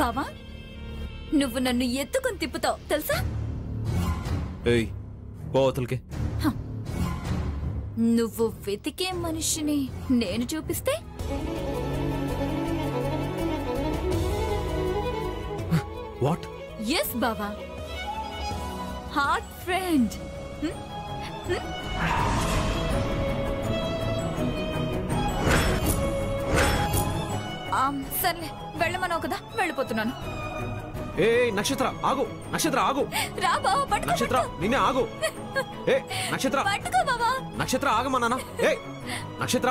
బావా నువ్వు నన్ను ఎత్తుకుని తిప్పుతావు తెలుసా? పోతలకి నువ్వు వెతికే మనిషిని నేను చూపిస్తే వాట్? ఎస్ బావా, హార్ట్ ఫ్రెండ్. సర్లే వెళ్ళమన్నావు కదా, వెళ్ళిపోతున్నాను. ఏ నక్షత్ర ఆగు, నక్షత్ర ఆగు. రా బావా, పట్టుకో. నక్షత్ర నిన్నే ఆగు. ఏ నక్షత్ర పట్టుకో బావా. నక్షత్ర ఆగమన్నానా? ఏ నక్షత్ర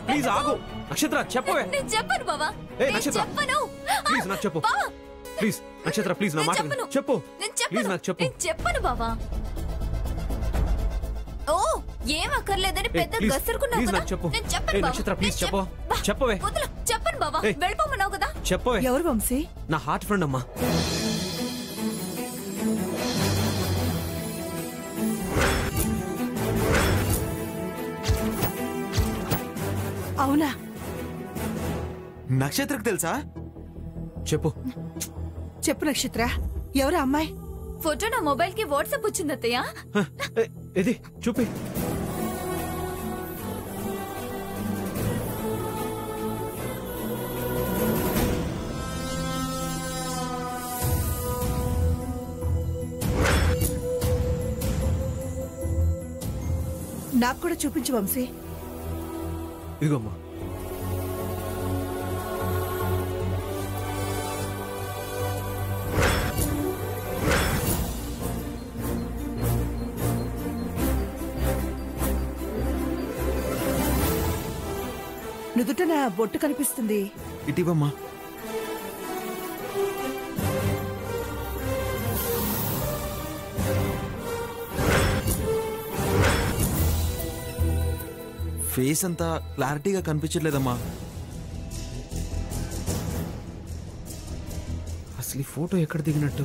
ప్లీజ్ ఆగు. నక్షత్ర చెప్పవే. నేను చెప్పను బావా. ఏ నక్షత్ర ప్లీజ్ నాకు చెప్పు. ప్లీజ్ నక్షత్ర ప్లీజ్ నా మాట చెప్పు. ప్లీజ్ నాకు చెప్పు. నేను చెప్పను బావా. ఓ ఏం అక్కర్లేదని పెద్ద గసరుకున్నావు కదా. నేను చెప్పను బావా. నక్షత్ర ప్లీజ్ చెప్పు. చెప్పవే. చెప్పను బావా, వెళ్ళిపోమన్నావు కదా. చెప్పవే. ఎవరు వంశీ? నా హార్ట్ ఫ్రెండ్ అమ్మా. అవునా? నక్షత్రకు తెలుసా? చెప్పు. చెప్పు నక్షత్ర, ఎవరు అమ్మాయి? ఫోటో నా మొబైల్ కి వాట్సాప్ వచ్చింది అత్తయ్య. ఇది చూపి. నాకు కూడా చూపించు వంశీ. ఇదిగోమ్మా. నుదుట నా బొట్టు కనిపిస్తుంది. ఇటీవమ్మా. ఫేస్ అంతా క్లారిటీగా కనిపించట్లేదమ్మా. అసలు ఈ ఫోటో ఎక్కడ దిగినట్టు?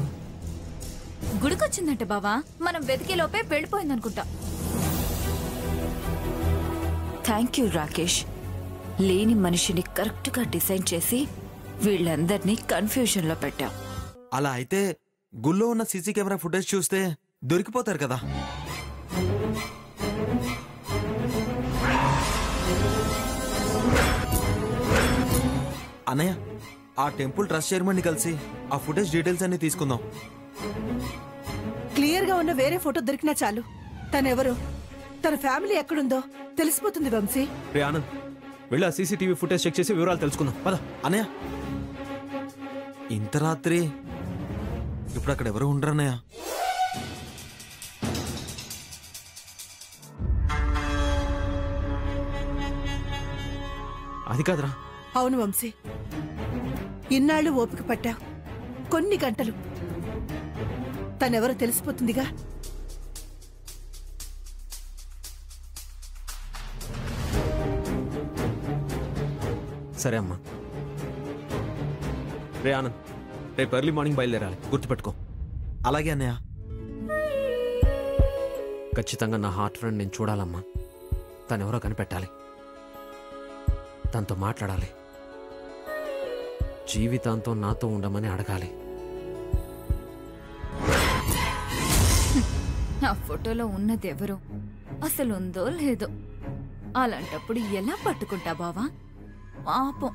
గుడికొచ్చిందంట బావా, మనం వెతికే లోపే వెళ్ళిపోయిందనుకుంటా. Thank you Rakesh. లేని మనిషిని కరెక్ట్ గా డిసైన్ చేసి వీళ్ళందరినీ కన్ఫ్యూజన్ లో పెట్టాం. అలా అయితే గుళ్ళో ఉన్న సీసీ కెమెరా ఫుటేజ్ చూస్తే దొరికిపోతారు కదా. అన్నయ్య, ఆ టెంపుల్ ట్రస్ట్ చైర్మన్ ని కలిసి ఆ ఫుటేజ్ డీటెయిల్స్ అన్ని తీసుకుందాం. క్లియర్ గా ఉన్న వేరే ఫోటో దొరికినా చాలు. తనెవరో, తన ఫ్యామిలీ ఎక్కడుందో తెలిసిపోతుంది వంశీ. రే ఆనంద్, వెళ్ళి ఆ సీసీటీవీ ఫుటేజ్ చెక్ చేసి వివరాలు తెలుసుకుందాం పద. అన్నయ్య, ఇంత రాత్రి ఇప్పుడు అక్కడ ఎవరు ఉండరు అన్నయ్య. అది కాదురా. అవును వంశీ, ఇన్నాళ్ళు ఓపిక పట్టా, కొన్ని గంటలు. తనెవరో తెలిసిపోతుందిగా. సరే అమ్మా. రే ఆనంద్, రేపు ఎర్లీ మార్నింగ్ బయలుదేరాలి, గుర్తుపెట్టుకో. అలాగే అన్నయ్య. ఖచ్చితంగా నా హార్ట్ ఫ్రెండ్ నేను చూడాలమ్మా. తనెవరో కనిపెట్టాలి, తనతో మాట్లాడాలి, జీవితాంతో నాతో ఉండమని అడగాలి. ఆ ఫోటోలో ఉన్నది ఎవరు, అసలు ఉందో లేదో. అలాంటప్పుడు ఎలా పట్టుకుంటా బావా? పాపం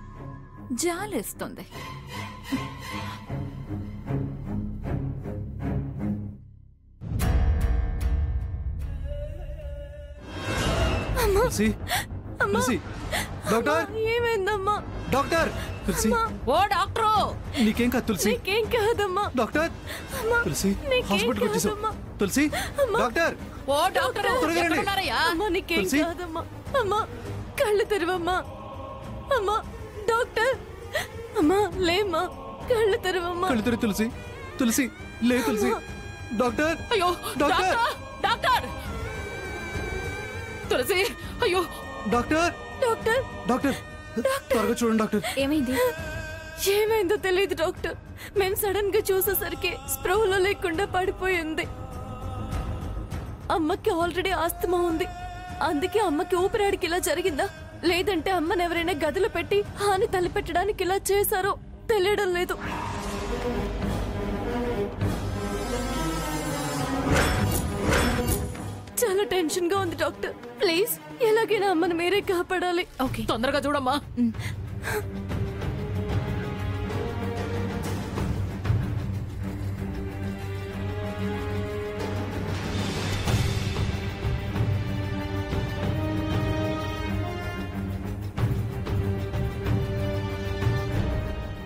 జాలేస్తుంది. డాక్టర్, ఏమైందమ్మా? డాక్టర్, ఓ డాక్టర్, నీకేం కాదు తులసి. నీకేం కాదమ్మా. డాక్టర్, తులసి హాస్పిటల్కి వచ్చేసాం. తులసి, డాక్టర్, ఓ డాక్టర్, అమ్మా నీకేం కాదమ్మా. అమ్మా కళ్ళు తెరవమ్మా. అమ్మా డాక్టర్, అమ్మా లేమ్మా, కళ్ళు తెరవమ్మా. కళ్ళు తెరు తులసి. తులసి లే తులసి. డాక్టర్, అయ్యో డాక్టర్, డాక్టర్, తులసి, అయ్యో డాక్టర్, డాక్టర్, డాక్టర్, త్వరగా చూడండి డాక్టర్. ఏమైంది? ఏమైందో తెలియదు డాక్టర్. మేము సడన్ గా చూసేసరికి స్పృహలో లేకుండా పడిపోయింది. అమ్మకి ఆల్రెడీ ఆస్తమా ఉంది, అందుకే అమ్మకి ఊపిరాడికి ఇలా జరిగిందా, లేదంటే అమ్మని ఎవరైనా గదిలో పెట్టి హాని తలపెట్టడానికి ఇలా చేశారో తెలియడం లేదు. చాలా టెన్షన్ గా ఉంది డాక్టర్. ప్లీజ్ ఎలాగైనా అమ్మని మీరే కాపాడాలి. ఓకే, తొందరగా చూడమ్మా.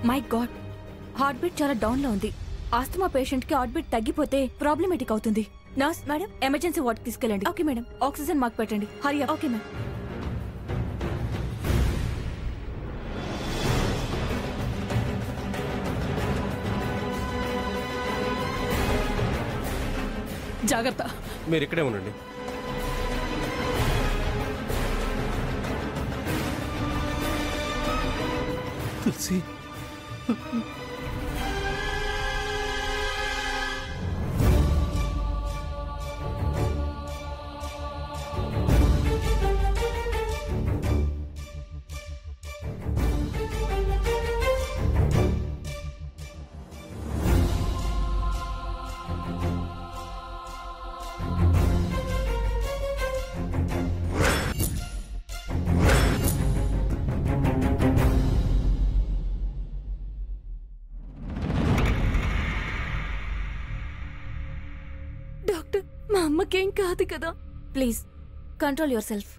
మై గాడ్, హార్ట్ బీట్ చాలా డౌన్ లో ఉంది. ఆస్తమా పేషెంట్ కి హార్ట్ బీట్ తగ్గిపోతే ప్రాబ్లమేటిక్ అవుతుంది. నర్స్ మేడం, ఎమర్జెన్సీ వార్డ్ తీసుకెళ్ళండి. Okay madam. ఆక్సిజన్ మాకు పెట్టండి. హరి అప్. Okay madam. జాగ్రత్త. మీరు ఇక్కడే ఉండండి. తులసి డాక్టర్, మా అమ్మకేం కాదు కదా. Please control your self.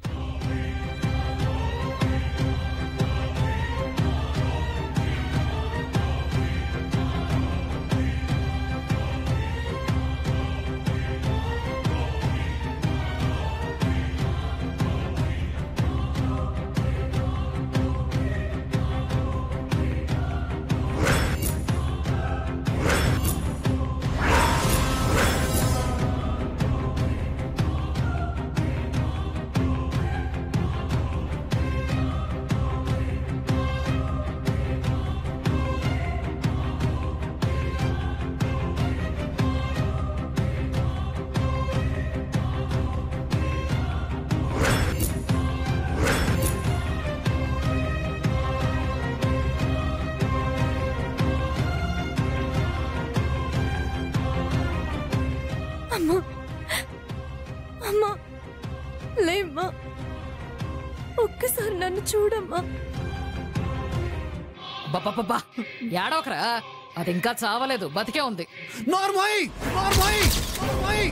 అమ్మా, అమ్మా, లేమ్మా, ఒక్కసారి నన్ను చూడమ్మా. బాబా ఏడవకరా, అది ఇంకా చావలేదు, బతికే ఉంది. నార్మల్ నార్మల్ నార్మల్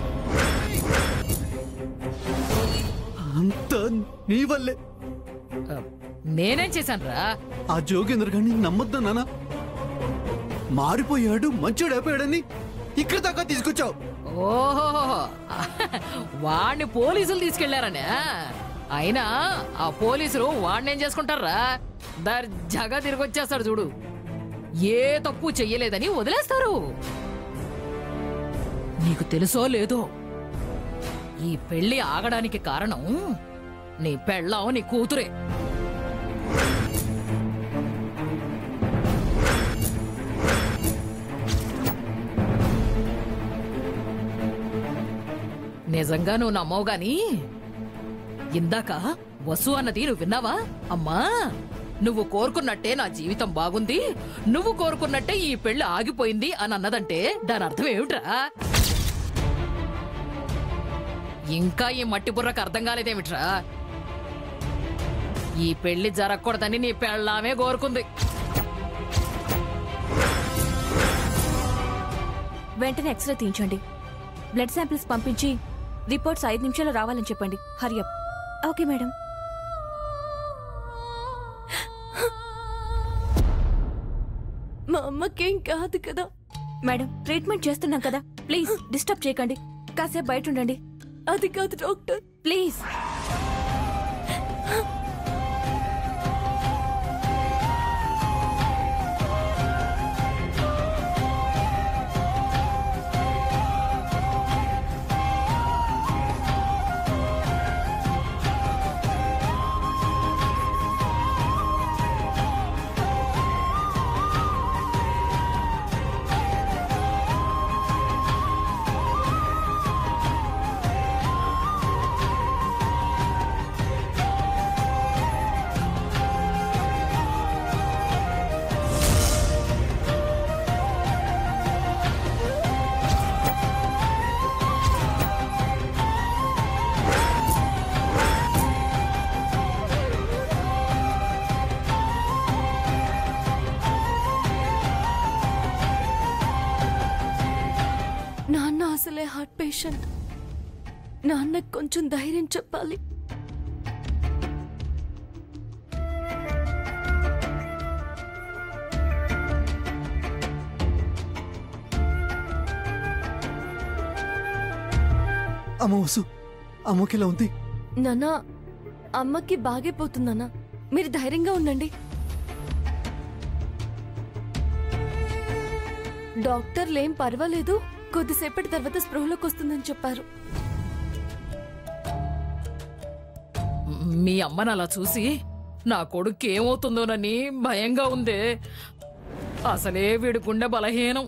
అంత నీ వల్లే. నేనేం చేశానురా? ఆ జోగేంద్ర గారిని నమ్మొద్దా నాన్న? మారిపోయాడు, మంచోడు అయిపోయాడని ఇక్కడ దాకా తీసుకొచ్చావు. ఓహో, వాడిని పోలీసులు తీసుకెళ్లారనే. అయినా ఆ పోలీసులు వాడినేం చేసుకుంటారా? దర్జాగా తిరిగి వచ్చేస్తాడు చూడు. ఏ తప్పు చెయ్యలేదని వదిలేస్తారు. నీకు తెలుసో లేదో, ఈ పెళ్లి ఆగడానికి కారణం నీ పెళ్ళాం, నీ కూతురే. నిజంగా నువ్వు నమ్మవు గాని, ఇందాక వసు అన్నది నువ్వు విన్నావా? అమ్మా, నువ్వు కోరుకున్నట్టే నా జీవితం బాగుంది, నువ్వు కోరుకున్నట్టే ఈ పెళ్లి ఆగిపోయింది అని అన్నదంటే దాని అర్థం ఏమిట్రా? ఇంకా ఈ మట్టి బుర్రకు అర్థం కాలేదేమిట్రా? ఈ పెళ్లి జరగకూడదని నీ పెళ్ళామే కోరుకుంది. వెంటనే ఎక్స్రే తీయించండి. బ్లడ్ శాంపిల్స్ పంపించి రిపోర్ట్స్ 5 నిమిషాలు రావాలని చెప్పండి. హరి అప్. Okay madam. మా అమ్మకేం కాదు కదా మేడం. ట్రీట్మెంట్ చేస్తున్నాం కదా, ప్లీజ్ డిస్టర్బ్ చేయకండి. కాసేపు బయట ఉండండి. అది కాదు డాక్టర్, ప్లీజ్. పేషెంట్. నాన్నకు కొంచెం ధైర్యం చెప్పాలి. అమ్మ వసు, అమ్మకిలా ఉంది. నాన్న, అమ్మకి బాగైపోతుందన్నా, మీరు ధైర్యంగా ఉండండి. డాక్టర్లేం పర్వాలేదు, కొద్దిసేపటి తర్వాత స్పృహలోకి వస్తుందని చెప్పారు. మీ అమ్మని అలా చూసి నా కొడుకు ఏమవుతుందోనని భయంగా ఉందే. అసలే వీడి గుండె బలహీనం.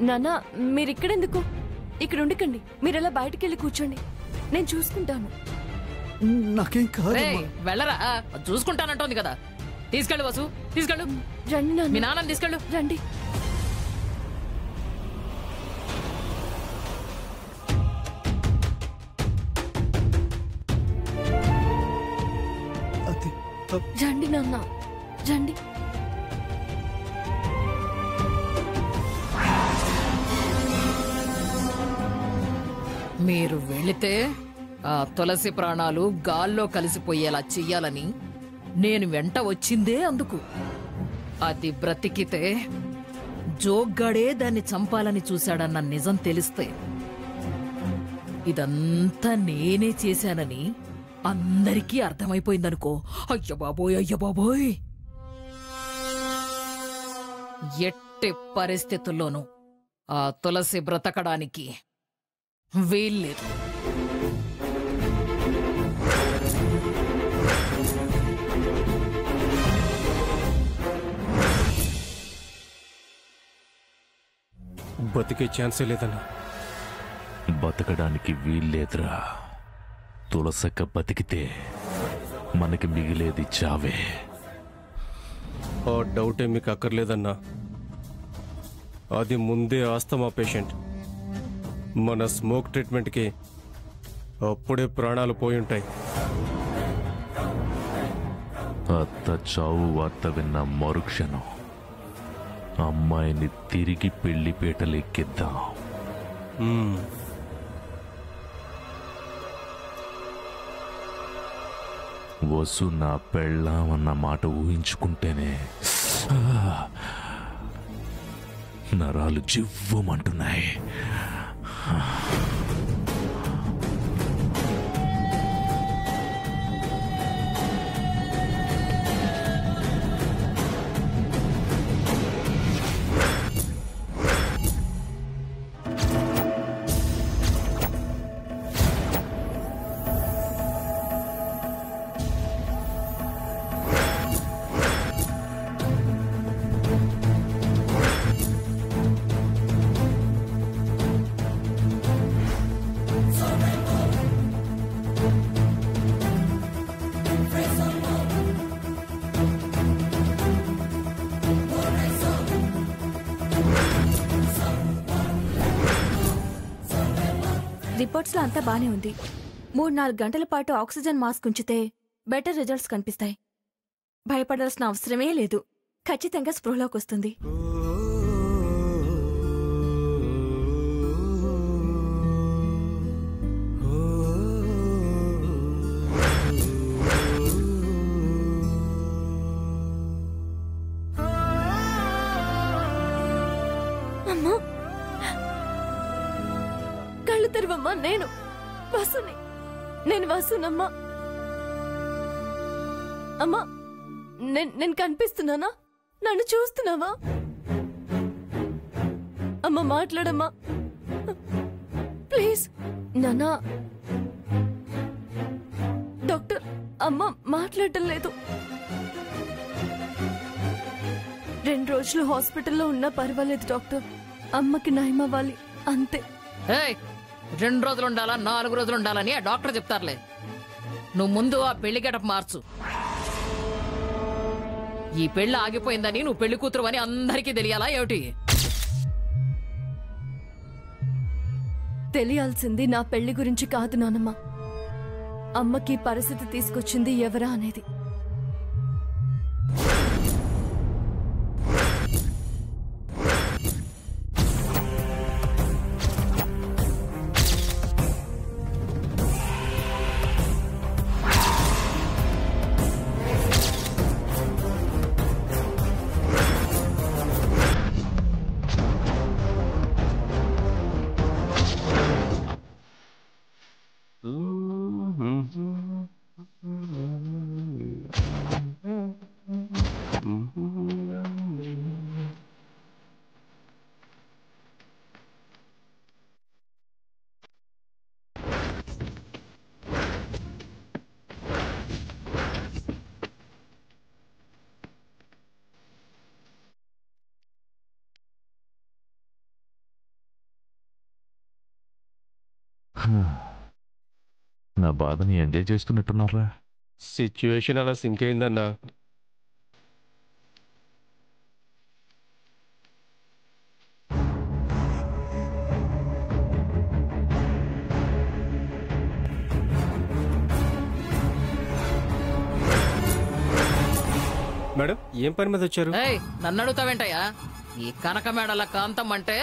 నాన్న, మీరిక్కడెందుకు? ఇక్కడ ఉండకండి, మీరెలా బయటికెళ్ళి కూర్చోండి, నేను చూసుకుంటాను. నాకేం కాదు. రేయ్, వెళ్ళరా, చూసుకుంటానంటోంది కదా. తీసుకెళ్ళు వసు, తీసుకెళ్ళు. రండి నాన్న. మీ నాన్నని తీసుకెళ్ళు. రండి. అది రండి నాన్న, రండి. మీరు వెళితే ఆ తులసి ప్రాణాలు గాల్లో కలిసిపోయేలా చెయ్యాలని నేను వెంట వచ్చిందే అందుకు. అది బ్రతికితే జోగ్గాడే దాన్ని చంపాలని చూశాడన్న నిజం తెలిస్తే ఇదంతా నేనే చేశానని అందరికీ అర్థమైపోయిందనుకో. అయ్య బాబోయ్, అయ్య బాబోయ్, ఎట్టి పరిస్థితుల్లోనూ ఆ తులసి బ్రతకడానికి వీల్లేదు. బతికే ఛాన్సే లేదన్నా. బతకడానికి వీల్లేదురా. తులసక్క బతికితే మనకి మిగిలేది చావే. ఆ డౌటే మీకు అక్కర్లేదన్నా. అది ముందే ఆస్తమా పేషెంట్. మన స్మోక్ ట్రీట్మెంట్కి అప్పుడే ప్రాణాలు పోయుంటాయి. అత్త చావు వార్త విన్న మరుక్షణం అమ్మాయిని తిరిగి పెళ్లిపేటలెక్కిద్దాం. వసు నా పెళ్ళామన్న మాట ఊహించుకుంటేనే నరాలు జివ్వమంటున్నాయి. రిపోర్ట్స్ లో అంతా బానే ఉంది. 3-4 గంటల పాటు ఆక్సిజన్ మాస్క్ ఉంచితే బెటర్ రిజల్ట్స్ కనిపిస్తాయి. భయపడాల్సిన అవసరమే లేదు. ఖచ్చితంగా స్పృహలోకి వస్తుంది. అమ్మా, కళ్ళు తెరవమ్మా. నేను వసుని. నేను వసునమ్మా. అమ్మా, నేను కనిపిస్తున్నానా? నన్ను చూస్తున్నావా? అమ్మ, మాట్లాడమ్మా ప్లీజ్. నానా, డాక్టర్, అమ్మ మాట్లాడటం లేదు. 2 రోజులు హాస్పిటల్లో ఉన్నా పర్వాలేదు డాక్టర్. అమ్మకి నయం అవ్వాలి అంతే. 2 రోజులు ఉండాలా 4 రోజులు ఉండాలని ఆ డాక్టర్ చెప్తారులే. నువ్వు ముందు ఆ పెళ్లి గడప మార్చు. ఈ పెళ్లి ఆగిపోయిందని నువ్వు పెళ్లి కూతురు అని అందరికీ తెలియాలా ఏమిటి? తెలియాల్సింది నా పెళ్లి గురించి కాదు నానమ్మ. అమ్మకి పరిస్థితి తీసుకొచ్చింది ఎవరా అనేది. నా బాధని ఎంజాయ్ చేస్తున్నట్టున్నారా? సిచ్యువేషన్ అలా సింక్ అయిందన్నా. మేడం, ఏం పని మీద వచ్చారు? నన్ను అడుగుతావేంటయ్యా? ఈ కనక మేడల కాంతం అంటే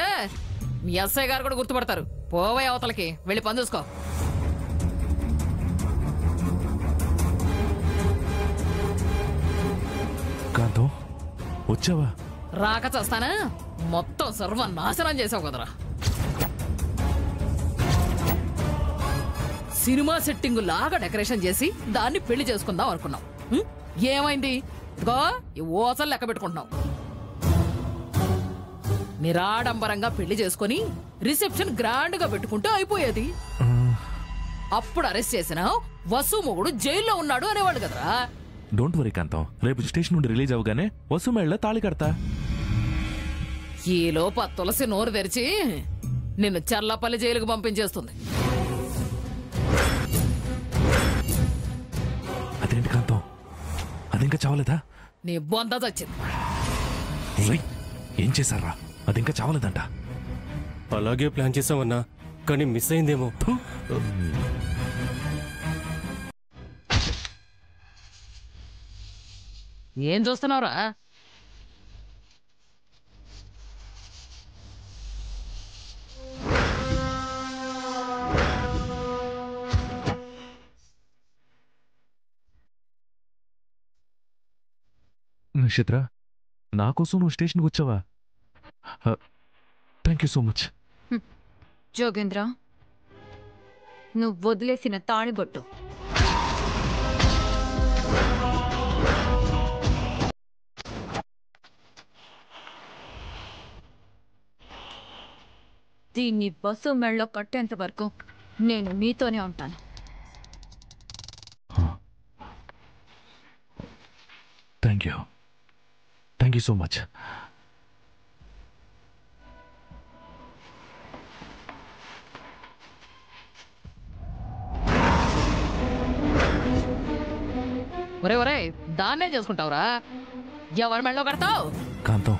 మీ ఎస్ఐ గారు కూడా గుర్తుపడతారు. పోవే అవతలకి, వెళ్ళి పని చూసుకో. కాంతం, వచ్చావా? రాక చేస్తానా? మొత్తం సర్వనాశనం చేసావు కదరా. సినిమా సెట్టింగ్ లాగా డెకరేషన్ చేసి దాన్ని పెళ్లి చేసుకుందాం అనుకున్నాం. ఏమైంది? ఈ ఓసలు లెక్క పెట్టుకుంటున్నావు. నిరాడంబరంగా పెళ్లి చేసుకుని రిసెప్షన్ గ్రాండ్ గా పెట్టుకుంటే అయిపోయేది. అప్పుడు అరెస్ట్ చేసిన వసు మొగుడు జైల్లో ఉన్నాడు అనేవాడు కదరా. డోంట్ వరీ కాంతం, రేపు స్టేషన్ నుండి రిలీజ్ అవగానే వసు మేళ్ళ తాళి కడతా. ఈ లోప తులసి నోరు తెరిచి నిన్ను చర్లపల్లి జైలుకు పంపించేస్తుంది. అదేంటి కాంతం, అదింకా చావలేదా? నీ బొంద చచ్చింది. ఏం చేశారా? అదింకా చావలేదంట. అలాగే ప్లాన్ చేసామన్నా, కానీ మిస్ అయిందేమో. ఏం చూస్తున్నావురా? నక్షత్ర, నా కోసం నువ్వు స్టేషన్కి వచ్చావా? Thank you so much. Jogendra, నువ్వు వదిలేసిన తాళిబొట్టు దీన్ని బస్సు మెళ్ళలో కట్టేంత వరకు నేను మీతోనే ఉంటాను. Thank you so much. ఒరే ఒరే, దాన్నే చేసుకుంటావురా? ఎవరి మెళ్ళలో కడతావు? కాంతం,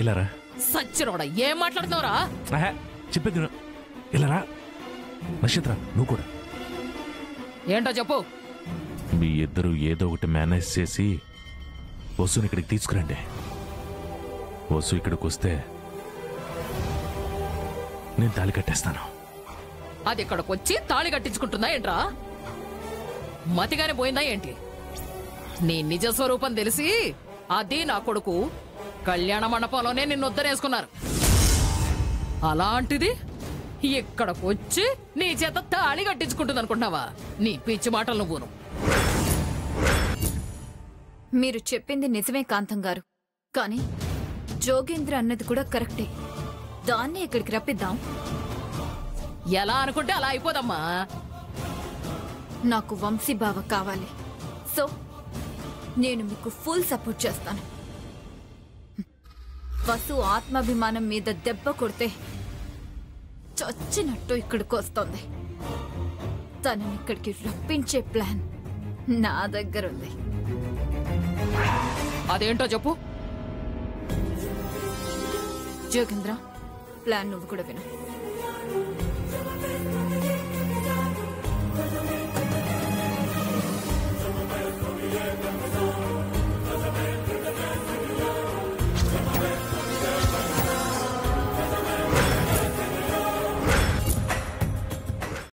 ఇలారా. సచ్చినోడా, ఏం మాట్లాడుతున్నావురా? చెప్పేది ఇలారా. నక్షత్ర, నువ్వు కూడా. ఏంటో చెప్పు. మీ ఇద్దరు ఏదో ఒకటి మేనేజ్ చేసి వసుని ఇక్కడికి తీసుకురండి. వసు ఇక్కడికి వస్తే నేను తాళి కట్టేస్తాను. అది ఇక్కడికి వచ్చి తాళి కట్టించుకుంటుందా ఏంట్రా? మతిగానే పోయిందా ఏంటి? నీ నిజ స్వరూపం తెలిసి అది నా కొడుకు కళ్యాణ మండపంలోనే నిన్ను ఉద్దరేసుకున్నారు. అలాంటిది ఇక్కడికి వచ్చి నీ చేత తాళి కట్టించుకుంటుంది అనుకుంటున్నావా? నీ పిచ్చి మాటలు నువ్వును. మీరు చెప్పింది నిజమే కాంతం గారు, కానీ జోగేంద్ర అన్నది కూడా కరెక్టే. దాన్ని ఇక్కడికి రప్పిద్దాం. ఎలా అనుకుంటే అలా అయిపోదమ్మా. నాకు వంశీబావ కావాలి. సో నేను మీకు ఫుల్ సపోర్ట్ చేస్తాను. వసు ఆత్మాభిమానం మీద దెబ్బ కొడితే చచ్చినట్టు ఇక్కడికి వస్తుంది. తనని ఇక్కడికి రప్పించే ప్లాన్ నా దగ్గర ఉంది. అదేంటో చెప్పు. జోగేంద్ర, ప్లాన్ నువ్వు కూడా విను.